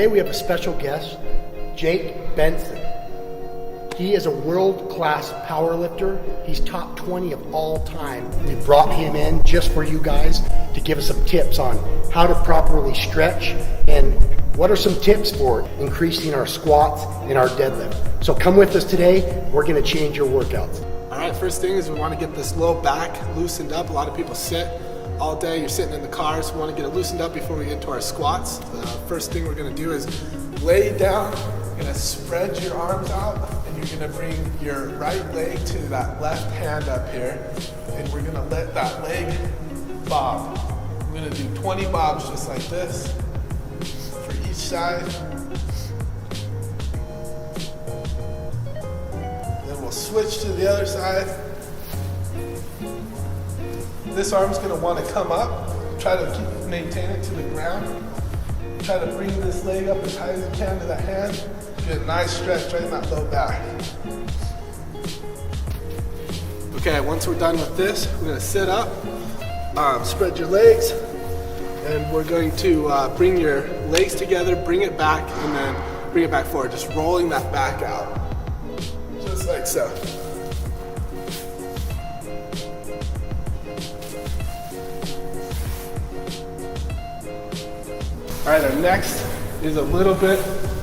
Today we have a special guest, Jake Benson. He is a world-class powerlifter. He's top 20 of all time. We brought him in just for you guys to give us some tips on how to properly stretch and what are some tips for increasing our squats and our deadlift. So come with us today. We're going to change your workouts. All right, first thing is we want to get this low back loosened up. A lot of people sit all day, you're sitting in the car, so we want to get it loosened up before we get into our squats. The first thing we're going to do is lay down. You're going to spread your arms out, and you're going to bring your right leg to that left hand up here, and we're going to let that leg bob. We're going to do 20 bobs just like this for each side. Then we'll switch to the other side. This arm's going to want to come up, try to maintain it to the ground. Try to bring this leg up as high as you can to that hand. Get a nice stretch right in that low back. Okay, once we're done with this, we're going to sit up, spread your legs, and we're going to bring your legs together, bring it back, and then bring it back forward, just rolling that back out. Just like so. All right, our next is a little bit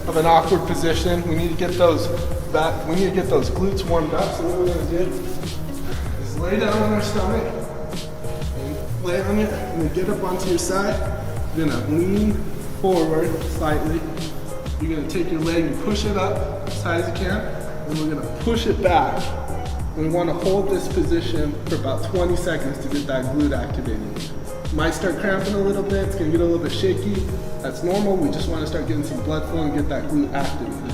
of an awkward position. We need to get those back. We need to get those glutes warmed up. So what we're going to do is lay down on our stomach, and lay on it, and then get up onto your side. You're going to lean forward slightly. You're going to take your leg and push it up as high as you can, and we're going to push it back. We want to hold this position for about 20 seconds to get that glute activated. Might start cramping a little bit, it's gonna get a little bit shaky. That's normal, we just wanna start getting some blood flow and get that glute activated.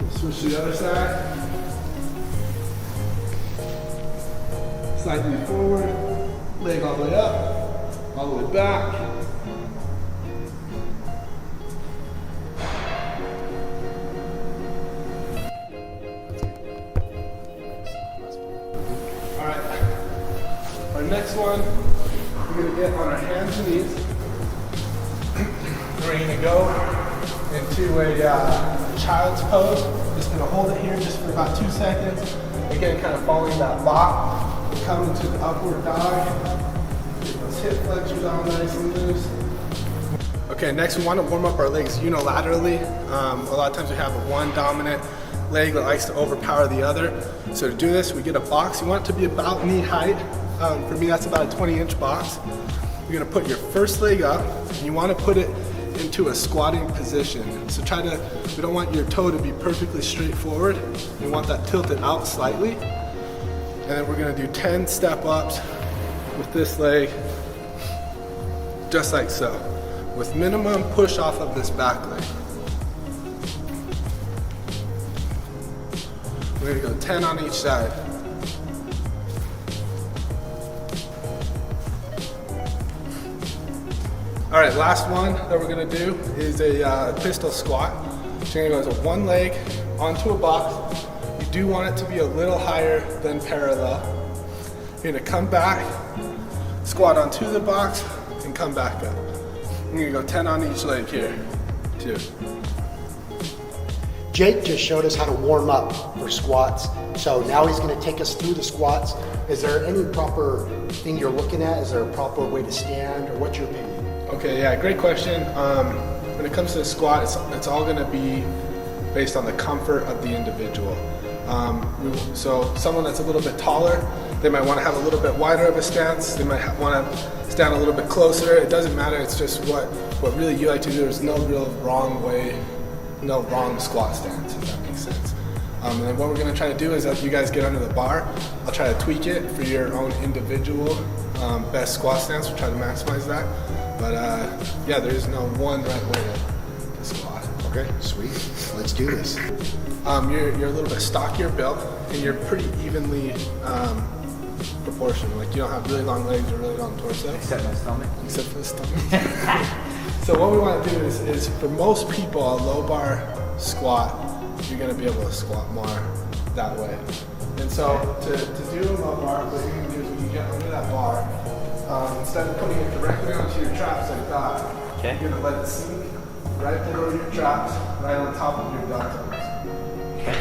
We'll switch to the other side. Slightly forward, leg all the way up, all the way back. Our next one, we're going to get on our hands and knees. We're going to go into a child's pose. Just going to hold it here just for about 2 seconds. Again, kind of following that block. We'll come into the upward dog. Get those hip flexors all nice and loose. Okay, next we want to warm up our legs unilaterally. A lot of times we have one dominant leg that likes to overpower the other. So to do this, we get a box. You want it to be about knee height. For me, that's about a 20-inch box. You're gonna put your first leg up, and you wanna put it into a squatting position. So we don't want your toe to be perfectly straight forward. We want that tilted out slightly. And then we're gonna do 10 step ups with this leg, just like so, with minimum push off of this back leg. We're gonna go 10 on each side. All right, last one that we're gonna do is a pistol squat. So you're gonna go one leg onto a box. You do want it to be a little higher than parallel. You're gonna come back, squat onto the box, and come back up. You're gonna go 10 on each leg here, 2. Jake just showed us how to warm up for squats. So now he's going to take us through the squats. Is there any proper thing you're looking at? Is there a proper way to stand, or what's your opinion? Okay, yeah, great question. When it comes to the squat, it's all going to be based on the comfort of the individual. So someone that's a little bit taller, they might want to have a little bit wider of a stance. They might want to stand a little bit closer. It doesn't matter. It's just what really you like to do. There's no real wrong way, no wrong squat stance, if that makes sense. And then what we're going to try to do is, as you guys get under the bar, I'll try to tweak it for your own individual best squat stance. We'll try to maximize that. But yeah, there is no one right way to squat. Okay, sweet. Let's do this. You're a little bit stockier built, and you're pretty evenly proportioned. Like, you don't have really long legs or really long torso. Except my stomach. Except for the stomach. So what we want to do is for most people, a low bar squat, you're going to be able to squat more that way. And so to do a low bar, what you're going to do is when you get under that bar, instead of putting it directly onto your traps like that, Okay. You're gonna let it sink right below your traps, right on top of your deltoids. Okay.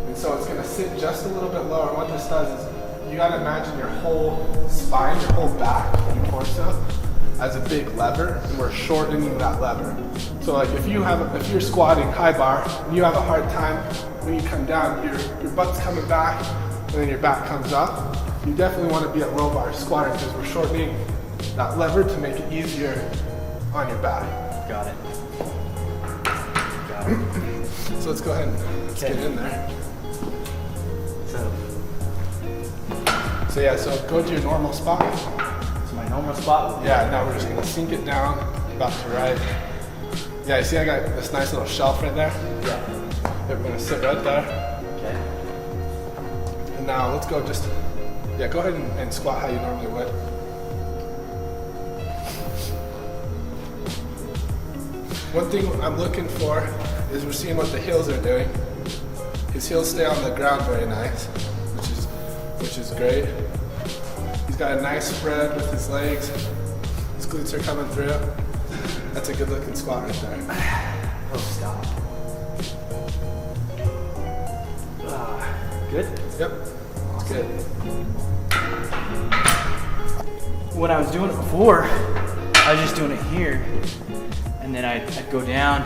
And so it's gonna sit just a little bit lower. And what this does is you gotta imagine your whole spine, your whole back, your torso as a big lever, and we're shortening that lever. So like if you're squatting high bar and you have a hard time when you come down, your butt's coming back and then your back comes up, you definitely want to be at low bar squatting because we're shortening that lever to make it easier on your back. Got it. Got it. So let's go ahead and let's get in there. So yeah, so go to your normal spot. So my normal spot. Yeah, now we're just gonna sink it down, about to right. Yeah, you see I got this nice little shelf right there? Yeah. We're gonna sit right there. Okay. And now let's go just, yeah, go ahead and squat how you normally would. One thing I'm looking for is we're seeing what the heels are doing. His heels stay on the ground very nice, which is great. He's got a nice spread with his legs. His glutes are coming through. That's a good looking squat right there. Oh, stop. Good? Yep, it's good. When I was doing it before, I was just doing it here, and then I'd go down,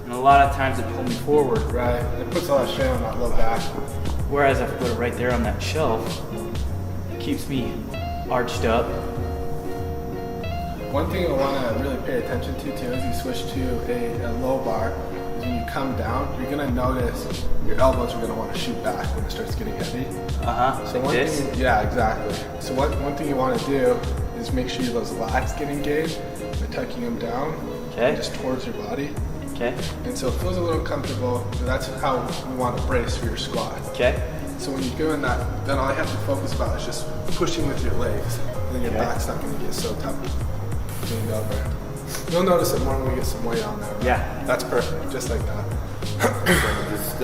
and a lot of times it pulled me forward. Right, it puts a lot of strain on that low back. Whereas if I put it right there on that shelf, it keeps me arched up. One thing I want to really pay attention to too as you switch to a low bar is when you come down, you're going to notice your elbows are going to want to shoot back when it starts getting heavy. So So like this? yeah, exactly. So one thing you want to do is make sure those lats get engaged by tucking them down Okay. just towards your body. Okay. And so it feels a little comfortable. And that's how we want to brace for your squat. Okay. So when you're doing that, then all you have to focus about is just pushing with your legs. And then your Okay. back's not going to get so tough leaned over. You'll notice it more when we get some weight on there. Right? Yeah. That's perfect, just like that. Just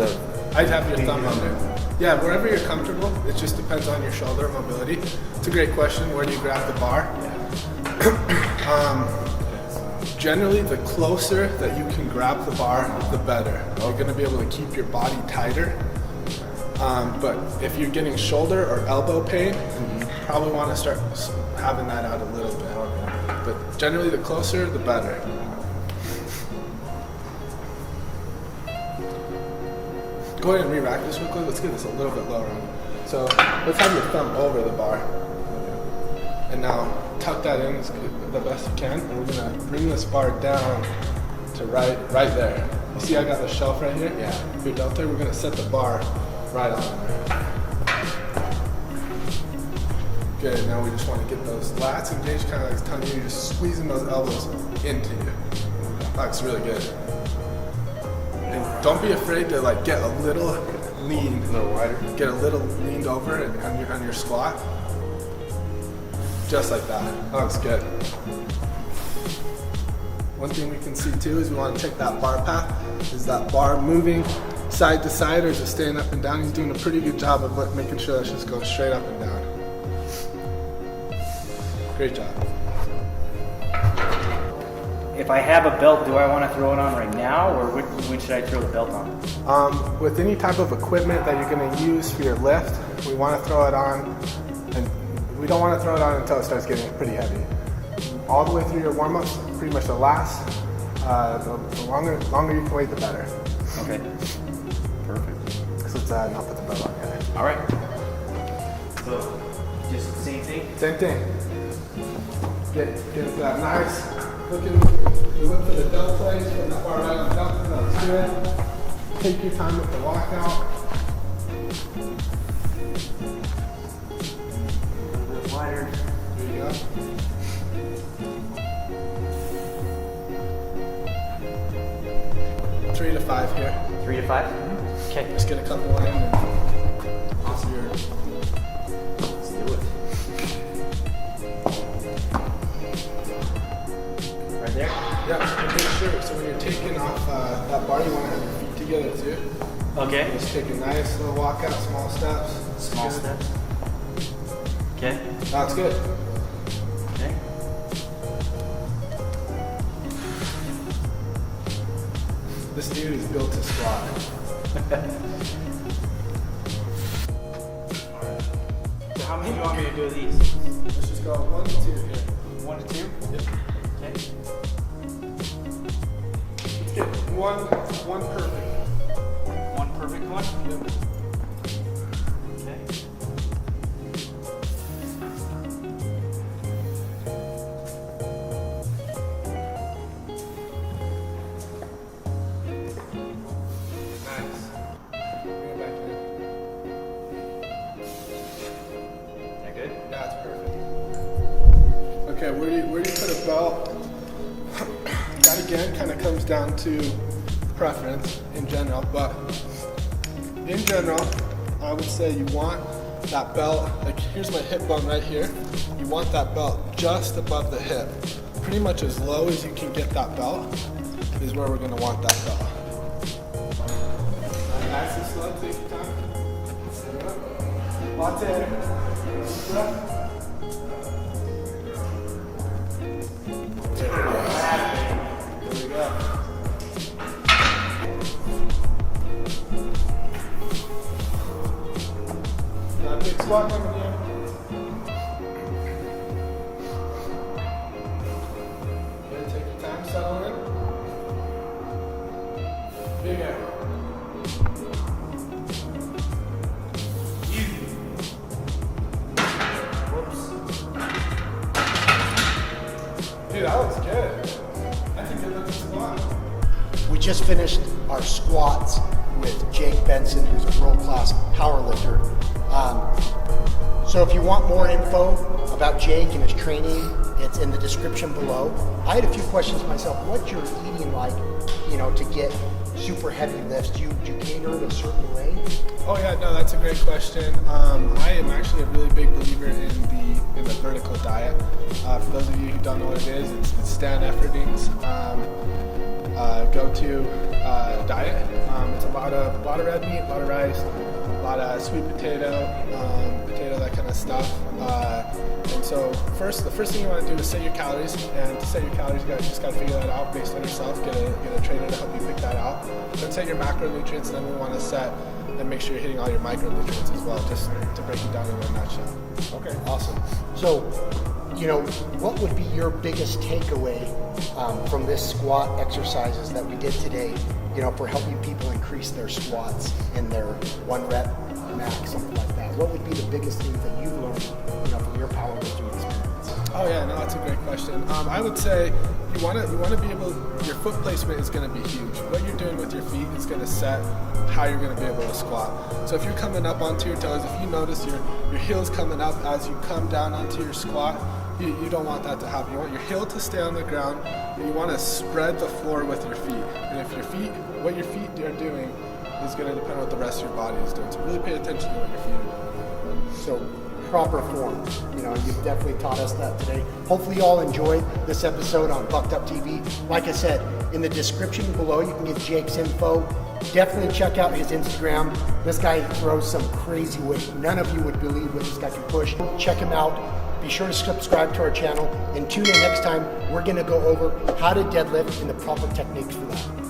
I'd have your thumb on there. Yeah, wherever you're comfortable. It just depends on your shoulder mobility. It's a great question. Where do you grab the bar? Generally, the closer that you can grab the bar, the better. You're going to be able to keep your body tighter. But if you're getting shoulder or elbow pain, you probably want to start having that out a little bit. But generally, the closer, the better. Go ahead and re-rack this real quick. Let's get this a little bit lower. So let's have your thumb over the bar. And now tuck that in the best you can. And we're gonna bring this bar down to right there. You see I got the shelf right here? Yeah. Your deltoid, we're gonna set the bar right on there. Good, now we just wanna get those lats engaged, kind of like telling you, you're just squeezing those elbows into you. That's really good. And don't be afraid to like get a little lean, a little wider. get a little leaned over on your squat. Just like that. That looks good. One thing we can see too is we want to check that bar path. Is that bar moving side to side or is it staying up and down? He's doing a pretty good job of making sure that's just going straight up and down. Great job. If I have a belt, do I want to throw it on right now, or when should I throw the belt on? With any type of equipment that you're going to use for your lift, we want to throw it on, and we don't want to throw it on until it starts getting pretty heavy. All the way through your warm-ups, pretty much the last, the longer you can wait, the better. Okay. Perfect. So let's not put the belt on yet. All right. So, just the same thing? Same thing. Get into that nice looking, you look for the deltoids from that far right on the deltoid, that's good. Take your time with the walkout. A little bit wider. There you go. Three to five here. 3 to 5? Okay. Just get a couple in and also your Let's do it. Right there? yeah, make sure. So when you're taking off that bar, you want to have your feet together too. Okay. Just take a nice little walkout, small steps. Small Good. steps. Okay. That's good. This dude is built to squat. So how many do you want me to do of these? Let's just go 1 to 2 here. 1 to 2? Yep. Okay. Let's get one perfect. One perfect one? Yep. Okay. Nice. Bring it back in. Is that good? That's perfect. Okay, where do you put a belt? That again kind of comes down to preference in general, but in general, I would say you want that belt, like here's my hip bone right here. You want that belt just above the hip. Pretty much as low as you can get that belt is where we're gonna want that belt. Nice and slow, take your time. Latte. There we go. That big squat coming in. Good, take your time, settle in. Big air. Easy. Whoops. Dude, that looks good. That's a good looking squat. We just finished our squats with Jake Benson, who's a world-class powerlifter. So if you want more info about Jake and his training, it's in the description below. I had a few questions myself. What's your eating like, to get super heavy lifts? Do you cater it a certain way? Oh yeah, no, that's a great question. I am actually a really big believer in the vertical diet. For those of you who don't know what it is, it's Stan Efferding's go-to diet. It's a lot of red meat, a lot of rice, a lot of sweet potato, that kind of stuff. And so the first thing you want to do is set your calories. And to set your calories, you just got to figure that out based on yourself. Get a trainer to help you pick that out. Then set your macronutrients. Then we want to set and make sure you're hitting all your micronutrients as well, just to break it down in a nutshell. Okay, awesome. So, what would be your biggest takeaway from this squat exercises that we did today, for helping people increase their squats in their 1 rep max, something like that? What would be the biggest things that you learned, from your powerlifting experience? Oh yeah, no, that's a great question. I would say you want to be able. Your foot placement is going to be huge. What you're doing with your feet is going to set how you're going to be able to squat. So if you're coming up onto your toes, if you notice your heel's coming up as you come down onto your squat, you don't want that to happen. You want your heel to stay on the ground, and you want to spread the floor with your feet. And if what your feet are doing is going to depend on what the rest of your body is doing. So really pay attention to what your feet are doing. So, proper form. You've definitely taught us that today. Hopefully you all enjoyed this episode on Bucked Up TV. Like I said, in the description below, you can get Jake's info. Definitely check out his Instagram. This guy throws some crazy weight. None of you would believe what this guy can push. Check him out. Be sure to subscribe to our channel and tune in next time. We're going to go over how to deadlift and the proper techniques for that.